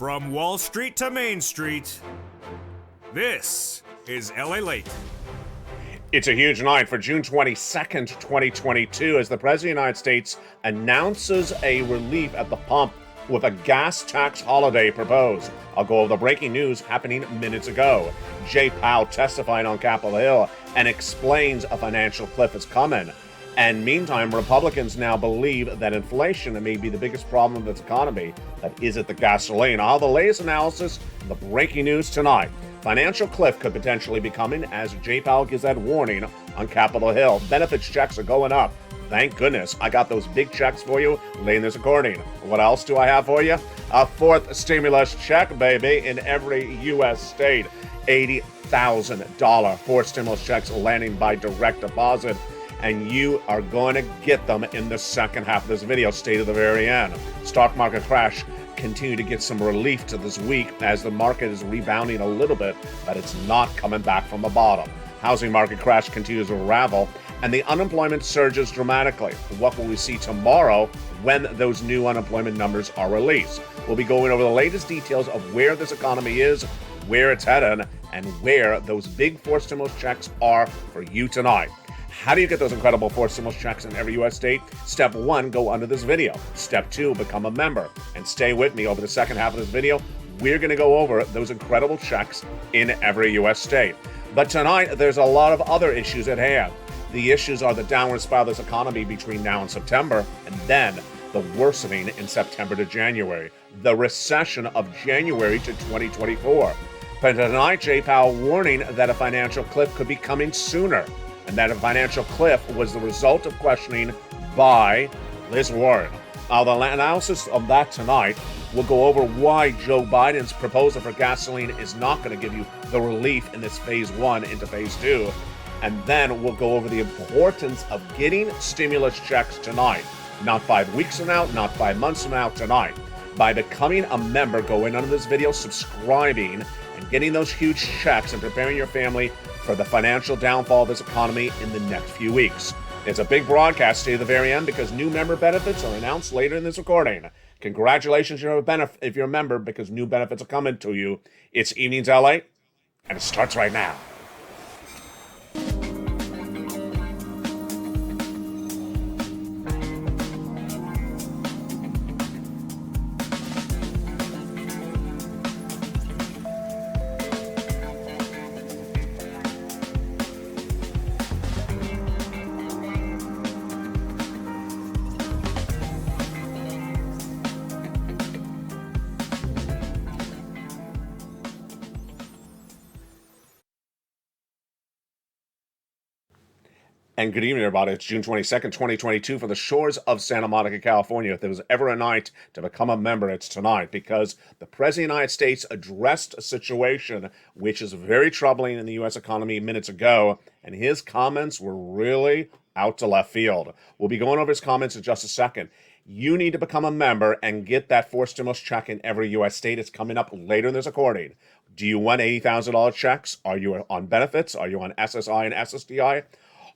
From Wall Street to Main Street, this is Lalate. It's a huge night for June 22nd, 2022, as the President of the United States announces a relief at the pump with a gas tax holiday proposed. I'll go over the breaking news happening minutes ago. Jay Powell testified on Capitol Hill and explains a financial cliff is coming. And meantime, Republicans now believe that inflation may be the biggest problem of this economy. That is it the gasoline. All the latest analysis, the breaking news tonight. Financial cliff could potentially be coming as Jay Powell gives that warning on Capitol Hill. Benefits checks are going up. Thank goodness. I got those big checks for you late in this recording. What else do I have for you? A fourth stimulus check, baby, in every U.S. state. $80,000 fourth stimulus checks landing by direct deposit. And you are going to get them in the second half of this video. Stay to the very end. Stock market crash continue to get some relief to this week as the market is rebounding a little bit, but it's not coming back from the bottom. Housing market crash continues to unravel, and the unemployment surges dramatically. What will we see tomorrow when those new unemployment numbers are released? We'll be going over the latest details of where this economy is, where it's headed, and where those big fourth stimulus checks are for you tonight. How do you get those incredible fourth stimulus checks in every U.S. state? Step 1, go under this video. Step 2, become a member. And stay with me over the second half of this video. We're going to go over those incredible checks in every U.S. state. But tonight, there's a lot of other issues at hand. The issues are the downward spiral of this economy between now and September, and then the worsening in September to January. The recession of January to 2024. But tonight, Jay Powell warning that a financial cliff could be coming sooner. And that a financial cliff was the result of questioning by Liz Warren. Now, the analysis of that tonight will go over why Joe Biden's proposal for gasoline is not going to give you the relief in this phase 1 into phase 2. And then we'll go over the importance of getting stimulus checks tonight. Not 5 weeks from now, not 5 months from now, tonight. By becoming a member, going under this video, subscribing, and getting those huge checks and preparing your family for the financial downfall of this economy in the next few weeks. It's a big broadcast to the very end because new member benefits are announced later in this recording. Congratulations if you're a member because new benefits are coming to you. It's Evenings LA, and it starts right now. And good evening, everybody. It's June 22nd, 2022 from the shores of Santa Monica, California. If there was ever a night to become a member, it's tonight because the President of the United States addressed a situation which is very troubling in the U.S. economy minutes ago, and his comments were really out to left field. We'll be going over his comments in just a second. You need to become a member and get that fourth stimulus check in every U.S. state. It's coming up later in this recording. Do you want $80,000 checks? Are you on benefits? Are you on SSI and SSDI?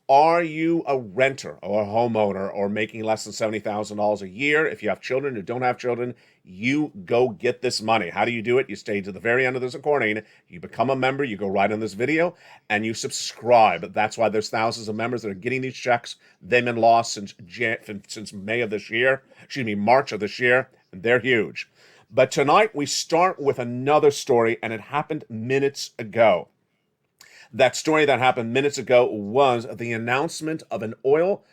Are you a renter or a homeowner or making less than $70,000 a year? If you have children or don't have children, you go get this money. How do you do it? You stay to the very end of this recording. You become a member. You go right on this video and you subscribe. That's why there's thousands of members that are getting these checks. They've been lost since May of this year. March of this year. And they're huge. But tonight we start with another story, and it happened minutes ago. That story that happened minutes ago was the announcement of an oil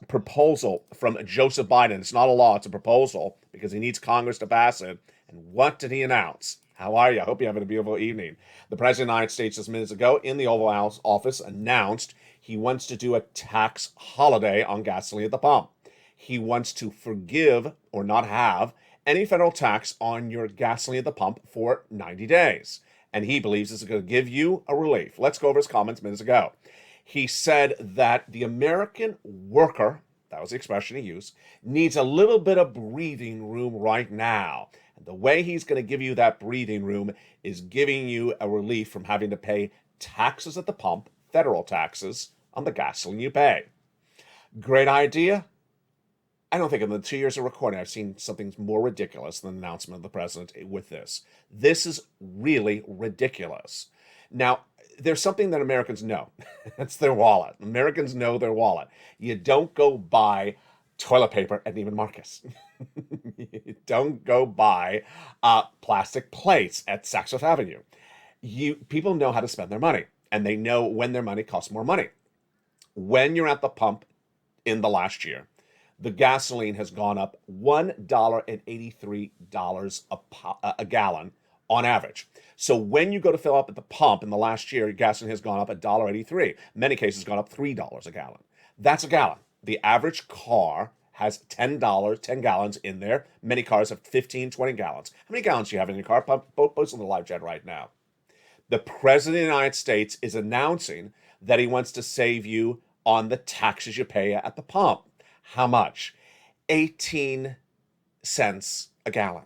proposal from Joseph Biden. It's not a law, it's a proposal because he needs Congress to pass it. And what did he announce? How are you? I hope you're having a beautiful evening. The President of the United States just minutes ago in the Oval House office announced he wants to do a tax holiday on gasoline at the pump. He wants to forgive or not have any federal tax on your gasoline at the pump for 90 days. And he believes this is going to give you a relief. Let's go over his comments minutes ago. He said that the American worker, that was the expression he used, needs a little bit of breathing room right now. And the way he's going to give you that breathing room is giving you a relief from having to pay taxes at the pump, federal taxes, on the gasoline you pay. Great idea? I don't think in the 2 years of recording I've seen something more ridiculous than the announcement of the president with this. This is really ridiculous. Now, there's something that Americans know. It's their wallet. Americans know their wallet. You don't go buy toilet paper at Neiman Marcus. You don't go buy plastic plates at Saks Fifth Avenue. People know how to spend their money, and they know when their money costs more money. When you're at the pump in the last year, the gasoline has gone up $1.83 a gallon on average. So when you go to fill up at the pump in the last year, gasoline has gone up $1.83. In many cases, gone up $3 a gallon. That's a gallon. The average car has $10, 10 gallons in there. Many cars have 15, 20 gallons. How many gallons do you have in your car? Post on the live chat right now. The President of the United States is announcing that he wants to save you on the taxes you pay at the pump. How much? 18 cents a gallon.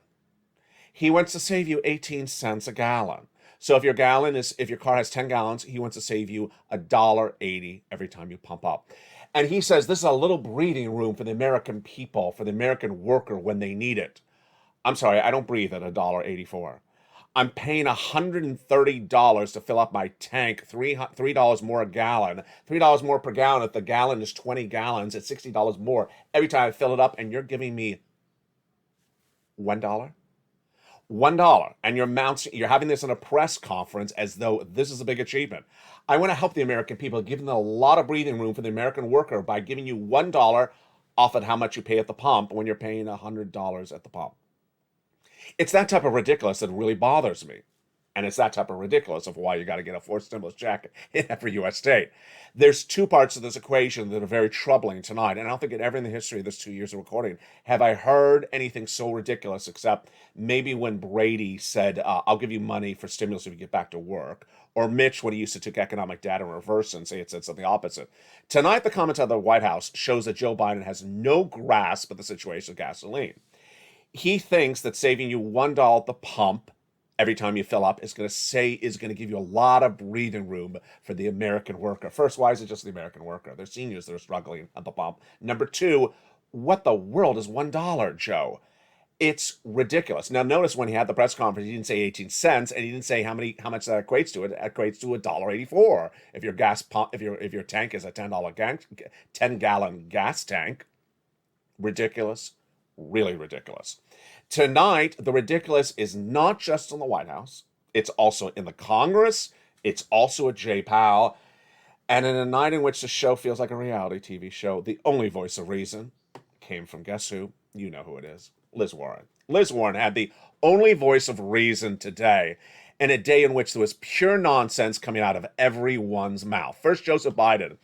He wants to save you 18 cents a gallon. So if your car has 10 gallons, he wants to save you $1.80 every time you pump up. And he says this is a little breathing room for the American people, for the American worker when they need it. I'm sorry, I don't breathe at $1.84. I'm paying $130 to fill up my tank, $3 more a gallon, $3 more per gallon. If the gallon is 20 gallons, it's $60 more every time I fill it up, and you're giving me $1? $1, and you're having this in a press conference as though this is a big achievement. I want to help the American people, giving them a lot of breathing room for the American worker by giving you $1 off at how much you pay at the pump when you're paying $100 at the pump. It's that type of ridiculous that really bothers me. And it's that type of ridiculous of why you got to get a fourth stimulus check in every U.S. state. There's two parts of this equation that are very troubling tonight. And I don't think ever in the history of this 2 years of recording have I heard anything so ridiculous, except maybe when Brady said, I'll give you money for stimulus if you get back to work. Or Mitch, when he used to take economic data in reverse and say it said something opposite. Tonight, the comment of the White House shows that Joe Biden has no grasp of the situation of gasoline. He thinks that saving you $1 at the pump every time you fill up is going to give you a lot of breathing room for the American worker. First, why is it just the American worker? There's seniors that are struggling at the pump. Number two, what the world is $1, Joe? It's ridiculous. Now, notice when he had the press conference, he didn't say 18 cents, and he didn't say how much that equates to. It equates to $1.84 if your gas pump, if your tank is a $10-gallon gas tank. Ridiculous. Really ridiculous. Tonight, the ridiculous is not just in the White House. It's also in the Congress. It's also at Jay Powell. And in a night in which the show feels like a reality TV show, the only voice of reason came from, guess who? You know who it is. Liz Warren. Liz Warren had the only voice of reason today, in a day in which there was pure nonsense coming out of everyone's mouth. First, Joseph Biden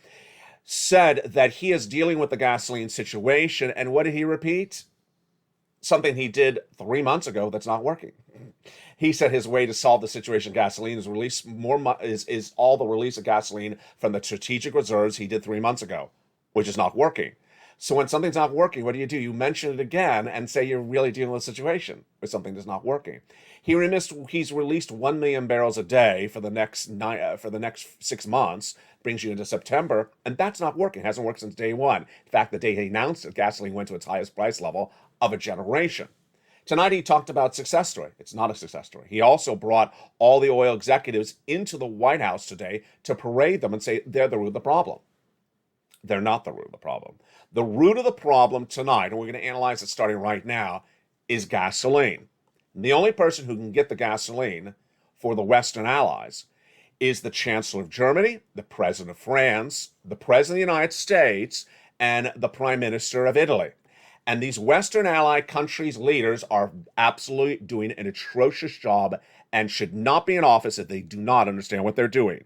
said that he is dealing with the gasoline situation, and what did he repeat? Something he did 3 months ago that's not working. He said his way to solve the situation of gasoline is is all the release of gasoline from the strategic reserves he did 3 months ago, which is not working. So when something's not working, what do? You mention it again and say you're really dealing with a situation where something is not working. He's released 1 million barrels a day for the next 6 months, brings you into September, and that's not working. It hasn't worked since day one. In fact, the day he announced it, gasoline went to its highest price level of a generation. Tonight he talked about success story. It's not a success story. He also brought all the oil executives into the White House today to parade them and say they're the root of the problem. They're not the root of the problem. The root of the problem tonight, and we're going to analyze it starting right now, is gasoline. And the only person who can get the gasoline for the Western allies is the Chancellor of Germany, the President of France, the President of the United States, and the Prime Minister of Italy. And these Western ally countries' leaders are absolutely doing an atrocious job and should not be in office if they do not understand what they're doing.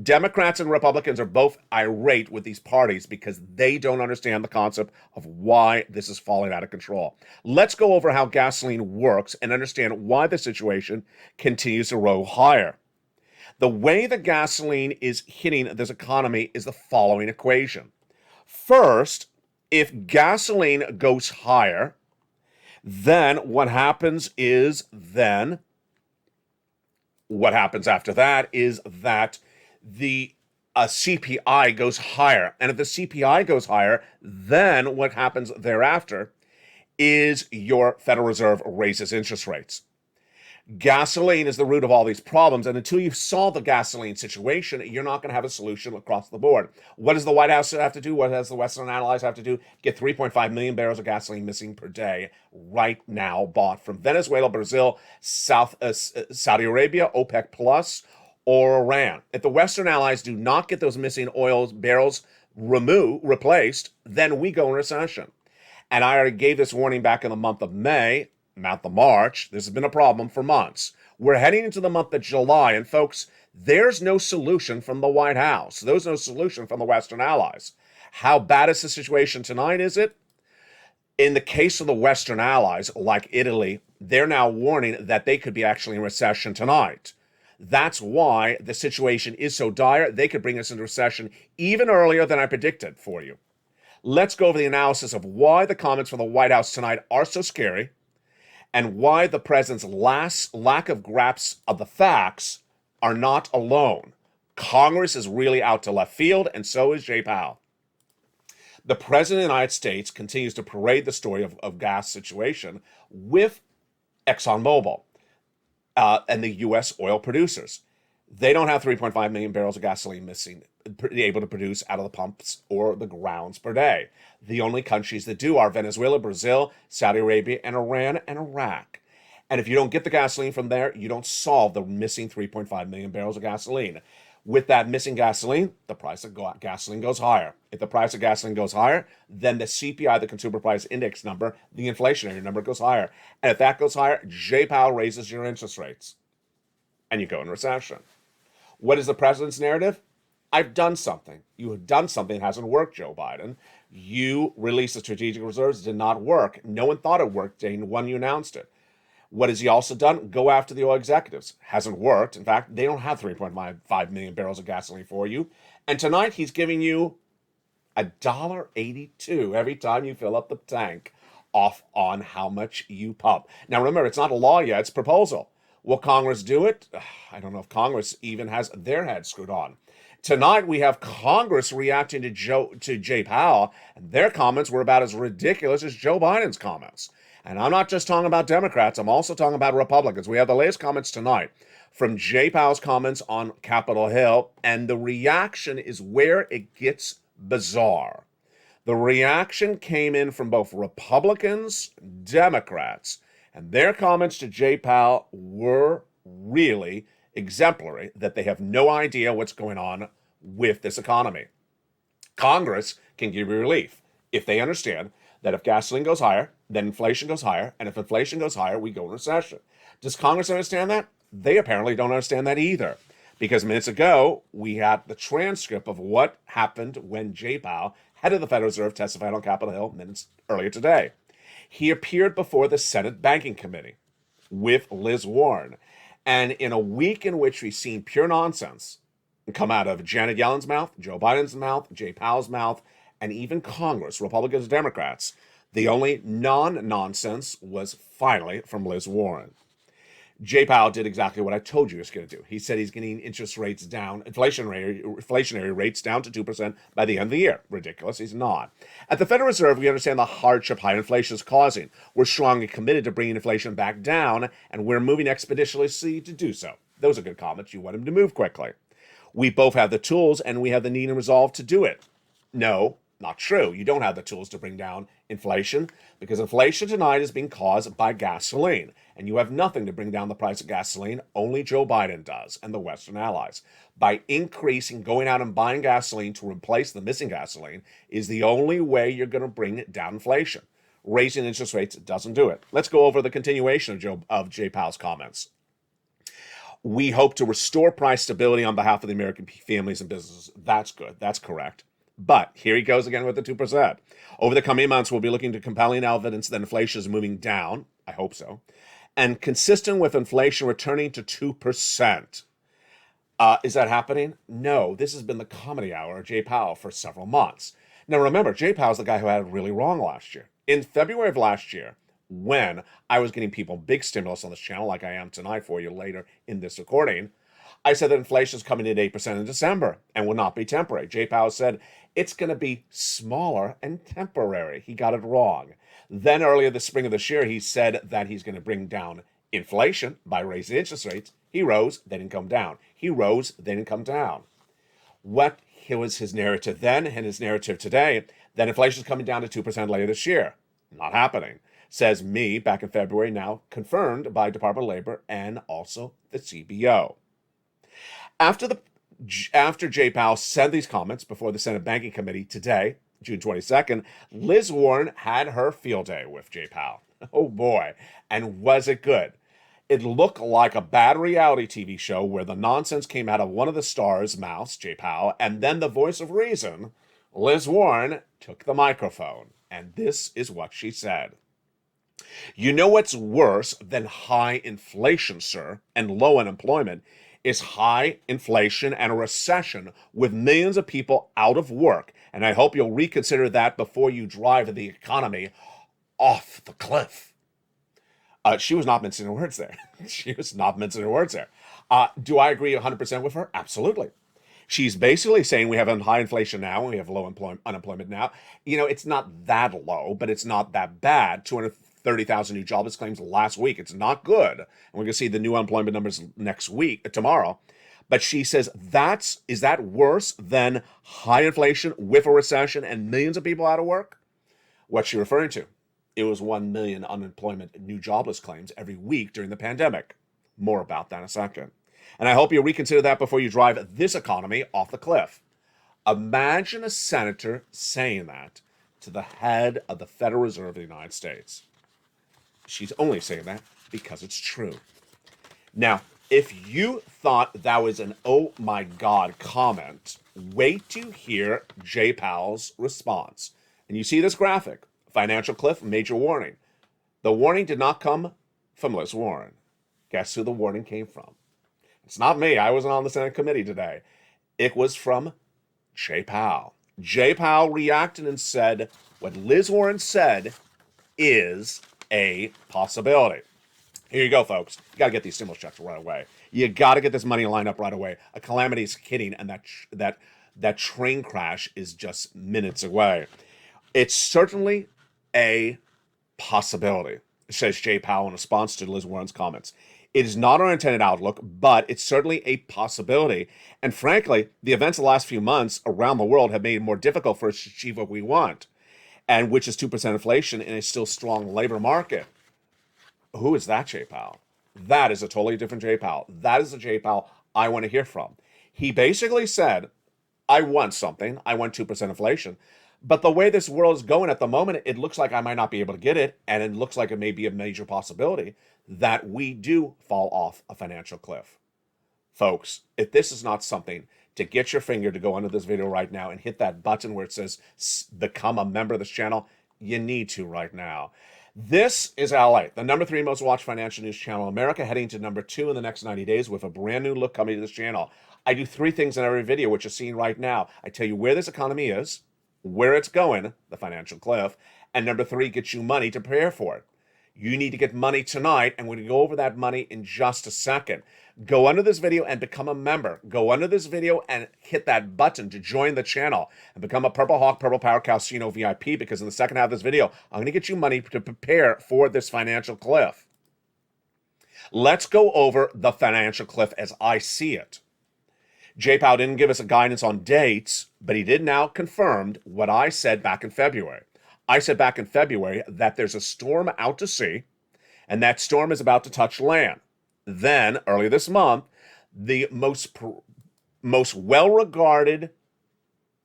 Democrats and Republicans are both irate with these parties because they don't understand the concept of why this is falling out of control. Let's go over how gasoline works and understand why the situation continues to roll higher. The way the gasoline is hitting this economy is the following equation. First, if gasoline goes higher, then what happens after that is that the a CPI goes higher. And if the CPI goes higher, then what happens thereafter is your Federal Reserve raises interest rates. Gasoline is the root of all these problems, and until you solve the gasoline situation, you're not going to have a solution across the board. What does the White House have to do? What does the Western allies have to do? Get 3.5 million barrels of gasoline missing per day right now, bought from Venezuela, Brazil, Saudi Arabia, OPEC Plus, or Iran. If the Western allies do not get those missing oil barrels replaced, then we go in recession. And I already gave this warning back in the month of March. This has been a problem for months. We're heading into the month of July, and folks, there's no solution from the White House. There's no solution from the Western allies. How bad is the situation tonight, is it? In the case of the Western allies, like Italy, they're now warning that they could be actually in recession tonight. That's why the situation is so dire. They could bring us into recession even earlier than I predicted for you. Let's go over the analysis of why the comments from the White House tonight are so scary, and why the president's lack of grasp of the facts are not alone. Congress is really out to left field, and so is Jay Powell. The president of the United States continues to parade the story of gas situation with ExxonMobil and the U.S. oil producers. They don't have 3.5 million barrels of gasoline able to produce out of the pumps or the grounds per day. The only countries that do are Venezuela, Brazil, Saudi Arabia, and Iran and Iraq. And if you don't get the gasoline from there, you don't solve the missing 3.5 million barrels of gasoline. With that missing gasoline, the price of gasoline goes higher. If the price of gasoline goes higher, then the CPI, the Consumer Price Index number, the inflationary number goes higher. And if that goes higher, Jay Powell raises your interest rates. And you go in recession. What is the president's narrative? I've done something. You have done something that hasn't worked, Joe Biden. You released the strategic reserves. It did not work. No one thought it worked day one you announced it. What has he also done? Go after the oil executives. Hasn't worked. In fact, they don't have 3.5 million barrels of gasoline for you. And tonight he's giving you $1.82 every time you fill up the tank off on how much you pump. Now remember, it's not a law yet, it's a proposal. Will Congress do it? I don't know if Congress even has their head screwed on. Tonight we have Congress reacting to Jay Powell, and their comments were about as ridiculous as Joe Biden's comments. And I'm not just talking about Democrats, I'm also talking about Republicans. We have the latest comments tonight from Jay Powell's comments on Capitol Hill, and the reaction is where it gets bizarre. The reaction came in from both Republicans, Democrats, and their comments to Jay Powell were really exemplary, that they have no idea what's going on with this economy. Congress can give you relief if they understand that if gasoline goes higher, then inflation goes higher, and if inflation goes higher, we go in recession. Does Congress understand that? They apparently don't understand that either, because minutes ago, we had the transcript of what happened when Jay Powell, head of the Federal Reserve, testified on Capitol Hill minutes earlier today. He appeared before the Senate Banking Committee with Liz Warren. And in a week in which we've seen pure nonsense come out of Janet Yellen's mouth, Joe Biden's mouth, Jay Powell's mouth, and even Congress, Republicans and Democrats, the only non-nonsense was finally from Liz Warren. Jay Powell did exactly what I told you he was going to do. He said he's getting interest rates down, inflationary rates down to 2% by the end of the year. Ridiculous. He's not. At the Federal Reserve, we understand the hardship high inflation is causing. We're strongly committed to bringing inflation back down, and we're moving expeditiously to do so. Those are good comments. You want him to move quickly. We both have the tools, and we have the need and resolve to do it. No, not true. You don't have the tools to bring down inflation, because inflation tonight is being caused by gasoline. And you have nothing to bring down the price of gasoline. Only Joe Biden does, and the Western allies. By increasing, going out and buying gasoline to replace the missing gasoline is the only way you're going to bring down inflation. Raising interest rates doesn't do it. Let's go over the continuation of Jay Powell's comments. We hope to restore price stability on behalf of the American families and businesses. That's good. That's correct. But here he goes again with the 2%. Over the coming months, we'll be looking to compelling evidence that inflation is moving down. I hope so. And consistent with inflation returning to 2%. Is that happening? No. This has been the comedy hour of Jay Powell for several months. Now remember, Jay Powell's the guy who had it really wrong last year. In February of last year, when I was getting people big stimulus on this channel, like I am tonight for you later in this recording, I said that inflation is coming in at 8% in December and will not be temporary. Jay Powell said it's going to be smaller and temporary. He got it wrong. Then earlier this spring of this year, he said that he's going to bring down inflation by raising interest rates. He rose, they didn't come down. He rose, they didn't come down. What was his narrative then and his narrative today? That inflation is coming down to 2% later this year. Not happening. Says me back in February, now confirmed by Department of Labor and also the CBO. After Jay Powell said these comments before the Senate Banking Committee today, June 22nd, Liz Warren had her field day with Jay Powell. Oh boy, and was it good? It looked like a bad reality TV show where the nonsense came out of one of the stars' mouths, Jay Powell, and then the voice of reason, Liz Warren, took the microphone. And this is what she said. You know what's worse than high inflation, sir, and low unemployment is high inflation and a recession with millions of people out of work. And I hope you'll reconsider that before you drive the economy off the cliff. She was not mincing her words there. She was not mincing her words there. Do I agree 100% with her? Absolutely. She's basically saying we have high inflation now and we have low unemployment now. You know, it's not that low, but it's not that bad. 230,000 new jobless claims last week. It's not good. And we're going to see the new unemployment numbers tomorrow. But she says, is that worse than high inflation with a recession and millions of people out of work? What's she referring to? It was 1 million unemployment new jobless claims every week during the pandemic. More about that in a second. And I hope you reconsider that before you drive this economy off the cliff. Imagine a senator saying that to the head of the Federal Reserve of the United States. She's only saying that because it's true. Now, if you thought that was an oh my God comment, wait to hear Jay Powell's response. And you see this graphic, financial cliff, major warning. The warning did not come from Liz Warren. Guess who the warning came from? It's not me. I wasn't on the Senate committee today. It was from Jay Powell. Jay Powell reacted and said what Liz Warren said is a possibility. Here you go, folks. You got to get these stimulus checks right away. You got to get this money lined up right away. A calamity is hitting, and that train crash is just minutes away. It's certainly a possibility, says Jay Powell in response to Liz Warren's comments. It is not our intended outlook, but it's certainly a possibility. And frankly, the events of the last few months around the world have made it more difficult for us to achieve what we want, and which is 2% inflation in a still strong labor market. Who is that Jay Powell? That is a totally different Jay Powell. That is the Jay Powell I want to hear from. He basically said, I want something. I want 2% inflation. But the way this world is going at the moment, it looks like I might not be able to get it. And it looks like it may be a major possibility that we do fall off a financial cliff. Folks, if this is not something to get your finger to go under this video right now and hit that button where it says become a member of this channel, you need to right now. This is Lalate, the number 3 most watched financial news channel in America, heading to number 2 in the next 90 days with a brand new look coming to this channel. I do 3 things in every video, which you're seeing right now. I tell you where this economy is, where it's going, the financial cliff, and number 3, get you money to prepare for it. You need to get money tonight, and we're going to go over that money in just a second. Go under this video and become a member. Go under this video and hit that button to join the channel and become a Purple Hawk, Purple Power Casino VIP, because in the second half of this video, I'm going to get you money to prepare for this financial cliff. Let's go over the financial cliff as I see it. Jay Powell didn't give us a guidance on dates, but he did now confirm what I said back in February. I said back in February that there's a storm out to sea, and that storm is about to touch land. Then, early this month, the most well-regarded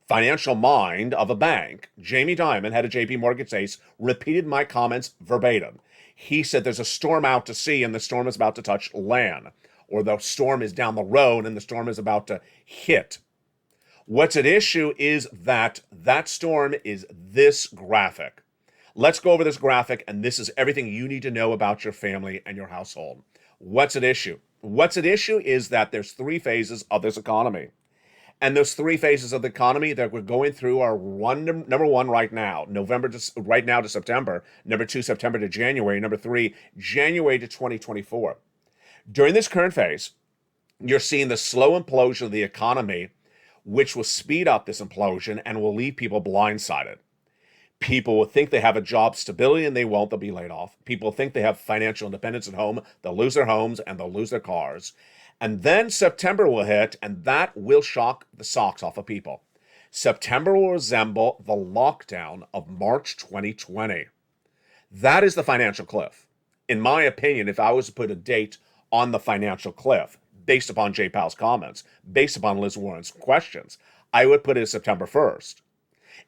financial mind of a bank, Jamie Dimon, head of JP Morgan Chase, repeated my comments verbatim. He said there's a storm out to sea, and the storm is about to touch land, or the storm is down the road, and the storm is about to hit. What's at issue is that storm is this graphic. Let's go over this graphic, and this is everything you need to know about your family and your household. What's at issue? What's at issue is that there's 3 phases of this economy. And those 3 phases of the economy that we're going through are number 1 right now, right now to September. Number 2, September to January. Number 3, January to 2024. During this current phase, You're seeing the slow implosion of the economy, which will speed up this implosion and will leave people blindsided. People will think they have a job stability and they won't. They'll be laid off. People think they have financial independence at home. They'll lose their homes and they'll lose their cars. And then September will hit, and that will shock the socks off of people. September will resemble the lockdown of March 2020. That is the financial cliff. In my opinion, if I was to put a date on the financial cliff, based upon Jay Powell's comments, based upon Liz Warren's questions, I would put it as September 1st.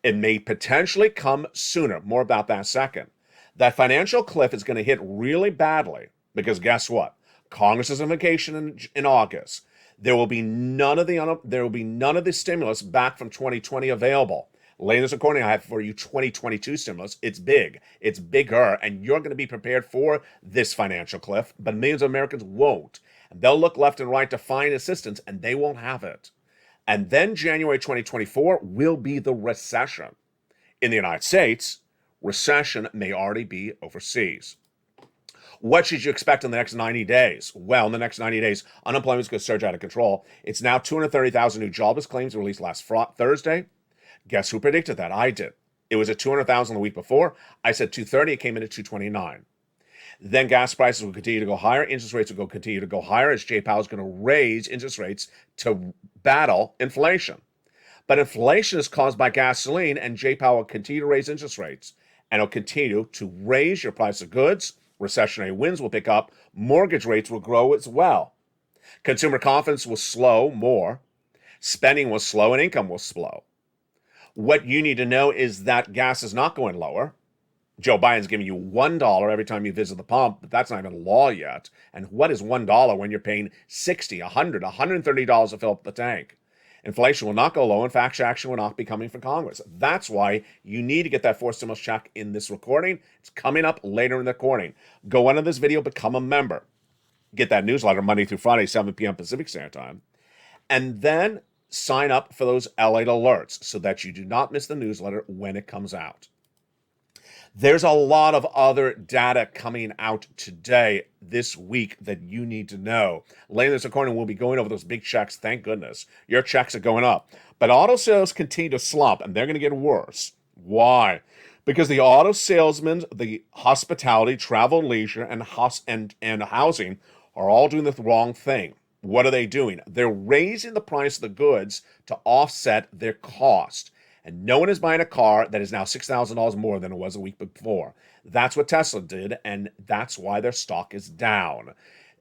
It may potentially come sooner. More about that in a second. That financial cliff is going to hit really badly because guess what? Congress is on vacation in August. There will be none of the stimulus back from 2020 available. Later this recording, I have for you 2022 stimulus. It's big. It's bigger, and you're going to be prepared for this financial cliff, but millions of Americans won't. And they'll look left and right to find assistance, and they won't have it. And then January 2024 will be the recession. In the United States, recession may already be overseas. What should you expect in the next 90 days? Well, in the next 90 days, unemployment is going to surge out of control. It's now 230,000 new jobless claims released last Thursday. Guess who predicted that? I did. It was at 200,000 the week before. I said 230. It came in at 229. Then gas prices will continue to go higher. Interest rates will continue to go higher as Jay Powell is going to raise interest rates to battle inflation. But inflation is caused by gasoline, and Jay Powell will continue to raise interest rates. And he'll continue to raise your price of goods. Recessionary winds will pick up. Mortgage rates will grow as well. Consumer confidence will slow more. Spending will slow, and income will slow. What you need to know is that gas is not going lower. Joe Biden's giving you $1 every time you visit the pump, but that's not even law yet. And what is $1 when you're paying $60, $100, $130 to fill up the tank? Inflation will not go low. In fact, action will not be coming from Congress. That's why you need to get that fourth stimulus check in this recording. It's coming up later in the recording. Go under this video, become a member. Get that newsletter Monday through Friday, 7 p.m. Pacific Standard Time. And then sign up for those LA alerts so that you do not miss the newsletter when it comes out. There's a lot of other data coming out today, this week, that you need to know. Later in this recording, we'll be going over those big checks. Thank goodness. Your checks are going up. But auto sales continue to slump, and they're going to get worse. Why? Because the auto salesmen, the hospitality, travel, leisure, and housing are all doing the wrong thing. What are they doing? They're raising the price of the goods to offset their cost. And no one is buying a car that is now $6,000 more than it was a week before. That's what Tesla did, and that's why their stock is down.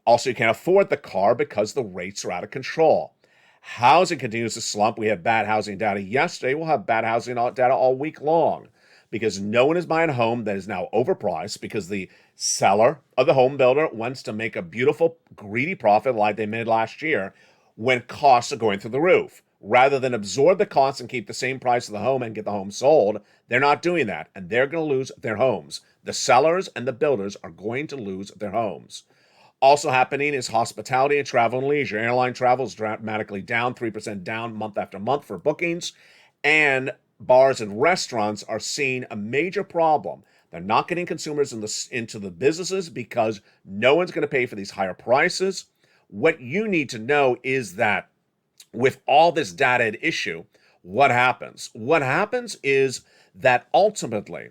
Also, you can't afford the car because the rates are out of control. Housing continues to slump. We had bad housing data yesterday. We'll have bad housing data all week long because no one is buying a home that is now overpriced because the seller of the home builder wants to make a beautiful, greedy profit like they made last year when costs are going through the roof. Rather than absorb the costs and keep the same price of the home and get the home sold, they're not doing that, and they're going to lose their homes. The sellers and the builders are going to lose their homes. Also happening is hospitality and travel and leisure. Airline travel is dramatically down, 3% down month after month for bookings, and bars and restaurants are seeing a major problem. They're not getting consumers into the businesses because no one's going to pay for these higher prices. What you need to know is that with all this data at issue, what happens? What happens is that ultimately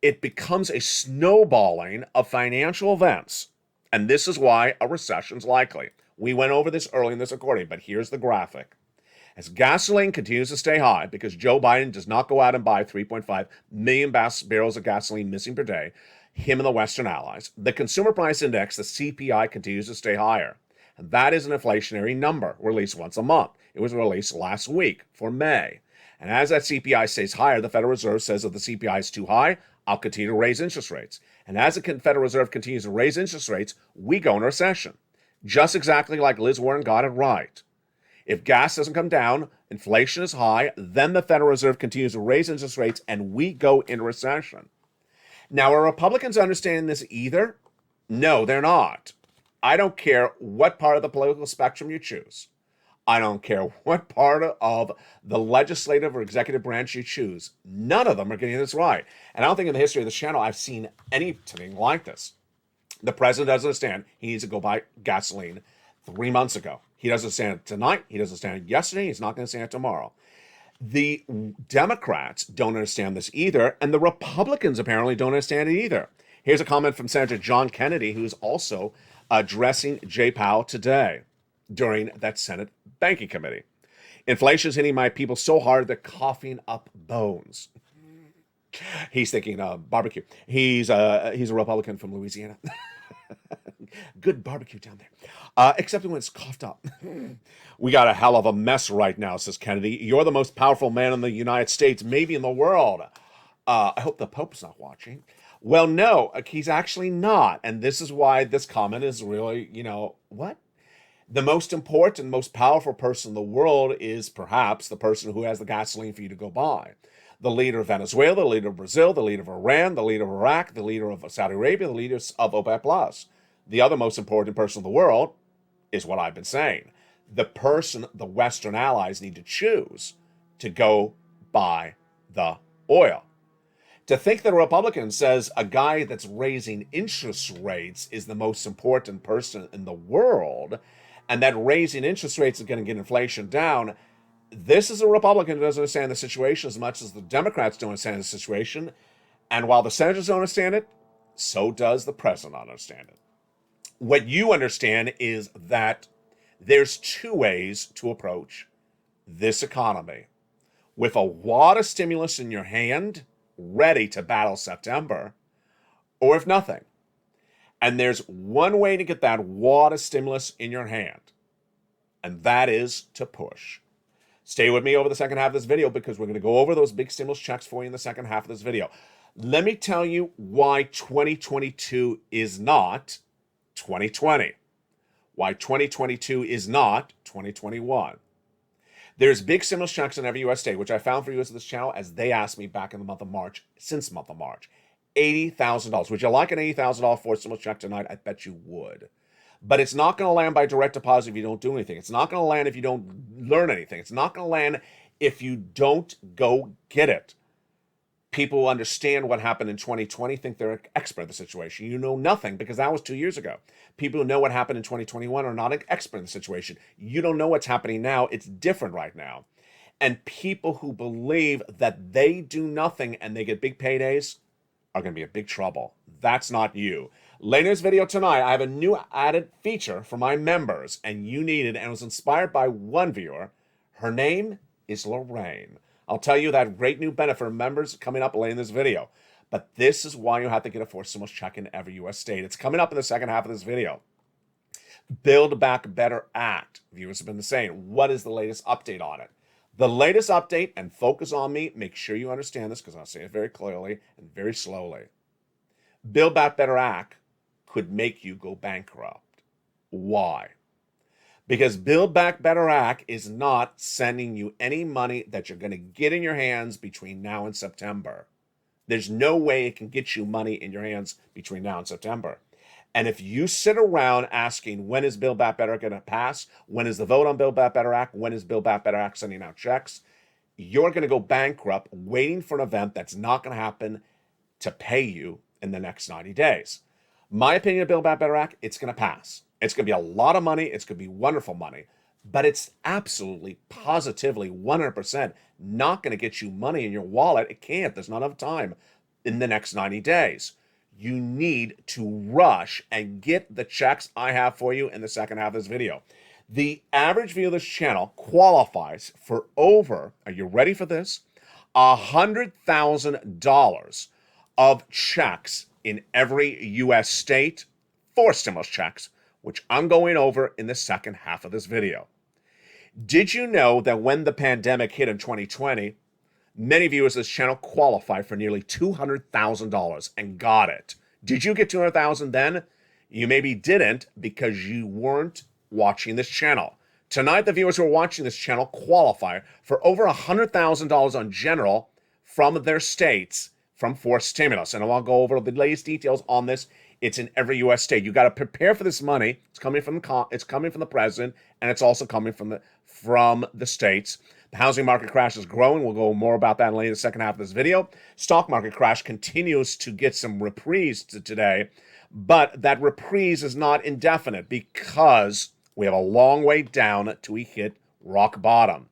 it becomes a snowballing of financial events. And this is why a recession is likely. We went over this early in this recording, but here's the graphic. As gasoline continues to stay high because Joe Biden does not go out and buy 3.5 million barrels of gasoline missing per day, him and the Western allies, the consumer price index, the CPI, continues to stay higher. And that is an inflationary number released once a month. It was released last week for May. And as that CPI stays higher, the Federal Reserve says if the CPI is too high, I'll continue to raise interest rates. And as the Federal Reserve continues to raise interest rates, we go in a recession. Just exactly like Liz Warren got it right. If gas doesn't come down, inflation is high, then the Federal Reserve continues to raise interest rates and we go into recession. Now, are Republicans understanding this either? No, they're not. I don't care what part of the political spectrum you choose. I don't care what part of the legislative or executive branch you choose. None of them are getting this right. And I don't think in the history of this channel I've seen anything like this. The president doesn't understand he needs to go buy gasoline 3 months ago. He doesn't stand it tonight. He doesn't stand it yesterday. He's not going to stand it tomorrow. The Democrats don't understand this either, and the Republicans apparently don't understand it either. Here's a comment from Senator John Kennedy, who's also addressing Jay Powell today during that Senate Banking Committee. Inflation is hitting my people so hard they're coughing up bones. He's thinking barbecue. He's a Republican from Louisiana. Good barbecue down there. Except when it's coughed up. We got a hell of a mess right now, says Kennedy. You're the most powerful man in the United States, maybe in the world. I hope the Pope's not watching. Well, no, he's actually not. And this is why this comment is really, what? The most important, most powerful person in the world is perhaps the person who has the gasoline for you to go buy. The leader of Venezuela, the leader of Brazil, the leader of Iran, the leader of Iraq, the leader of Saudi Arabia, the leaders of OPEC+. The other most important person in the world is what I've been saying. The person the Western allies need to choose to go buy the oil. To think that a Republican says a guy that's raising interest rates is the most important person in the world, and that raising interest rates is going to get inflation down, this is a Republican who doesn't understand the situation as much as the Democrats don't understand the situation. And while the senators don't understand it, so does the president understand it. What you understand is that there's two ways to approach this economy. With a wad of stimulus in your hand, ready to battle September, or if nothing. And there's one way to get that wad of stimulus in your hand, and that is to push. Stay with me over the second half of this video because we're going to go over those big stimulus checks for you in the second half of this video. Let me tell you why 2022 is not 2020. Why 2022 is not 2021. There's big stimulus checks in every U.S. state, which I found for you as this channel as they asked me back in the month of March, since the month of March. $80,000. Would you like an $80,000 for a stimulus check tonight? I bet you would. But it's not going to land by direct deposit if you don't do anything. It's not going to land if you don't learn anything. It's not going to land if you don't go get it. People who understand what happened in 2020 think they're an expert in the situation. You know nothing because that was 2 years ago. People who know what happened in 2021 are not an expert in the situation. You don't know what's happening now. It's different right now. And people who believe that they do nothing and they get big paydays are going to be in big trouble. That's not you. Later in this video tonight, I have a new added feature for my members, and you need it, and it was inspired by one viewer. Her name is Lorraine. I'll tell you that great new benefit for members coming up later in this video. But this is why you have to get a forced stimulus check in every U.S. state. It's coming up in the second half of this video. Build Back Better Act. Viewers have been saying, what is the latest update on it? The latest update, and focus on me, make sure you understand this because I'll say it very clearly and very slowly. Build Back Better Act could make you go bankrupt. Why? Because Build Back Better Act is not sending you any money that you're going to get in your hands between now and September. There's no way it can get you money in your hands between now and September. And if you sit around asking, when is Build Back Better going to pass? When is the vote on Build Back Better Act? When is Build Back Better Act sending out checks? You're going to go bankrupt waiting for an event that's not going to happen to pay you in the next 90 days. My opinion of Build Back Better Act, it's going to pass. It's going to be a lot of money. It's going to be wonderful money. But it's absolutely, positively, 100% not going to get you money in your wallet. It can't. There's not enough time in the next 90 days. You need to rush and get the checks I have for you in the second half of this video. The average viewer of this channel qualifies for over, are you ready for this? $100,000 of checks in every U.S. state for stimulus checks, which I'm going over in the second half of this video. Did you know that when the pandemic hit in 2020, many viewers of this channel qualified for nearly $200,000 and got it? Did you get $200,000 then? You maybe didn't because you weren't watching this channel. Tonight, the viewers who are watching this channel qualify for over $100,000 on general from their states from forced stimulus. And I want to go over the latest details on this. It's in every U.S. state. You got to prepare for this money. It's coming from the president, and it's also coming from the states. The housing market crash is growing. We'll go more about that later in the second half of this video. Stock market crash continues to get some reprise today, but that reprise is not indefinite because We have a long way down till we hit rock bottom.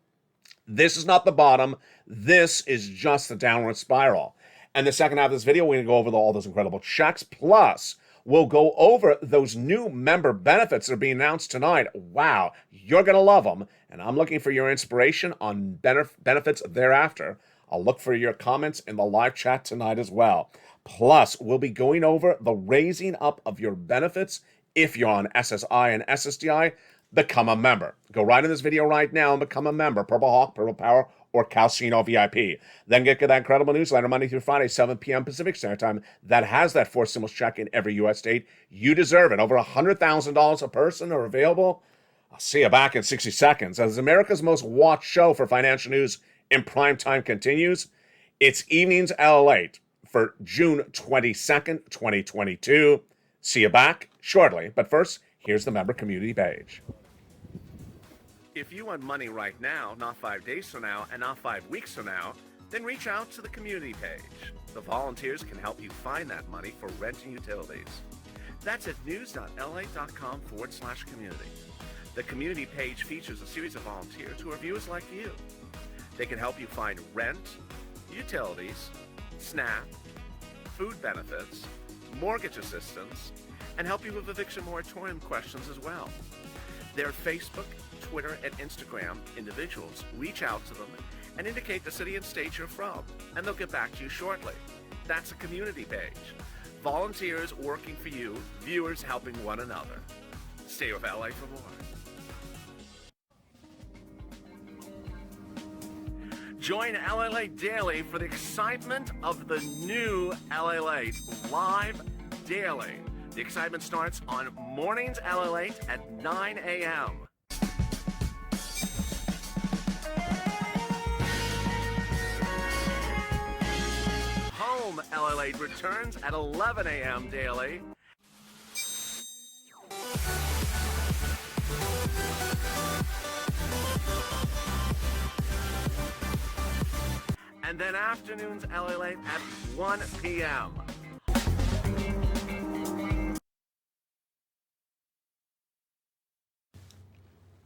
This is not the bottom. This is just the downward spiral. And the second half of this video, we're going to go over all those incredible checks. Plus, we'll go over those new member benefits that are being announced tonight. Wow, you're going to love them. And I'm looking for your inspiration on benefits thereafter. I'll look for your comments in the live chat tonight as well. Plus, we'll be going over the raising up of your benefits if you're on SSI and SSDI. Become a member. Go right in this video right now and become a member. Purple Hawk, Purple Power, or Calcino VIP. Then get that incredible newsletter Monday through Friday, 7 p.m. Pacific Standard Time that has that forced stimulus check in every U.S. state. You deserve it. Over $100,000 a person are available. I'll see you back in 60 seconds. As America's most watched show for financial news in prime time continues, it's Evenings Lalate for June 22nd, 2022. See you back shortly. But first, here's the member community page. If you want money right now, not 5 days from now, and not 5 weeks from now, then reach out to the community page. The volunteers can help you find that money for rent and utilities. That's at news.lalate.com/community. The community page features a series of volunteers who are viewers like you. They can help you find rent, utilities, SNAP, food benefits, mortgage assistance, and help you with eviction moratorium questions as well. Their Facebook, Twitter, and Instagram individuals reach out to them and indicate the city and state you're from, and they'll get back to you shortly. That's a community page. Volunteers working for you, viewers helping one another. Stay with LA for more. Join Lalate Daily for the excitement of the new Lalate live daily. The excitement starts on Mornings Lalate at 9 a.m. Home Lalate returns at 11 a.m. daily. And then afternoons Lalate at 1 p.m.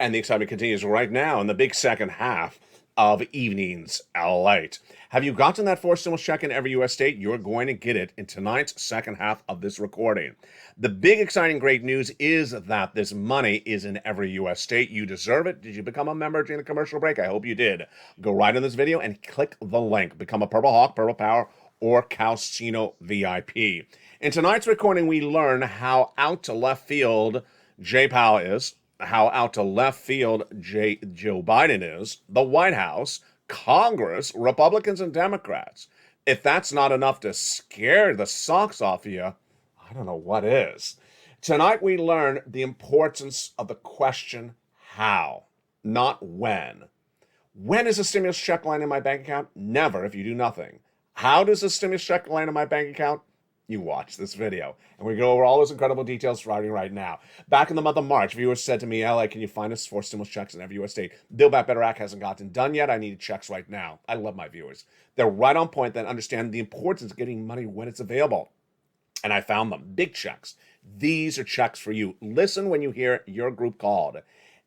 And the excitement continues right now in the big second half of Evenings Lalate. Have you gotten that forced stimulus check in every U.S. state? You're going to get it in tonight's second half of this recording. The big, exciting, great news is that this money is in every U.S. state. You deserve it. Did you become a member during the commercial break? I hope you did. Go right in this video and click the link. Become a Purple Hawk, Purple Power, or Calcino VIP. In tonight's recording, we learn how out to left field Jay Powell is, how out to left field Joe Biden is, the White House, Congress, Republicans, and Democrats. If that's not enough to scare the socks off you, I don't know what is. Tonight we learn the importance of the question how, not when. When is a stimulus check land in my bank account? Never if you do nothing. How does a stimulus check land in my bank account? You watch this video. And we go over all those incredible details starting right now. Back in the month of March, viewers said to me, LA, can you find us 4 stimulus checks in every U.S. state? Build Back Better Act hasn't gotten done yet. I need checks right now. I love my viewers. They're right on point that understand the importance of getting money when it's available. And I found them. Big checks. These are checks for you. Listen when you hear your group called.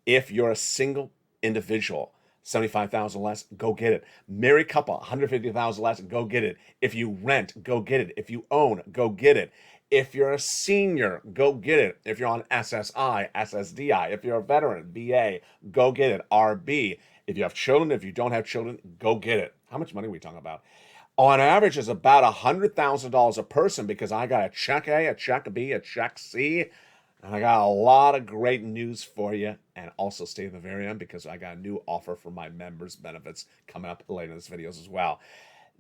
If you're a single individual, $75,000 less, go get it. Married couple, $150,000 less, go get it. If you rent, go get it. If you own, go get it. If you're a senior, go get it. If you're on SSI, SSDI, if you're a veteran, VA, go get it. RB. If you have children, if you don't have children, go get it. How much money are we talking about? On average, it's about $100,000 a person because I got a check A, a check B, a check C, and I got a lot of great news for you. And also stay to the very end because I got a new offer for my members' benefits coming up later in this videos as well.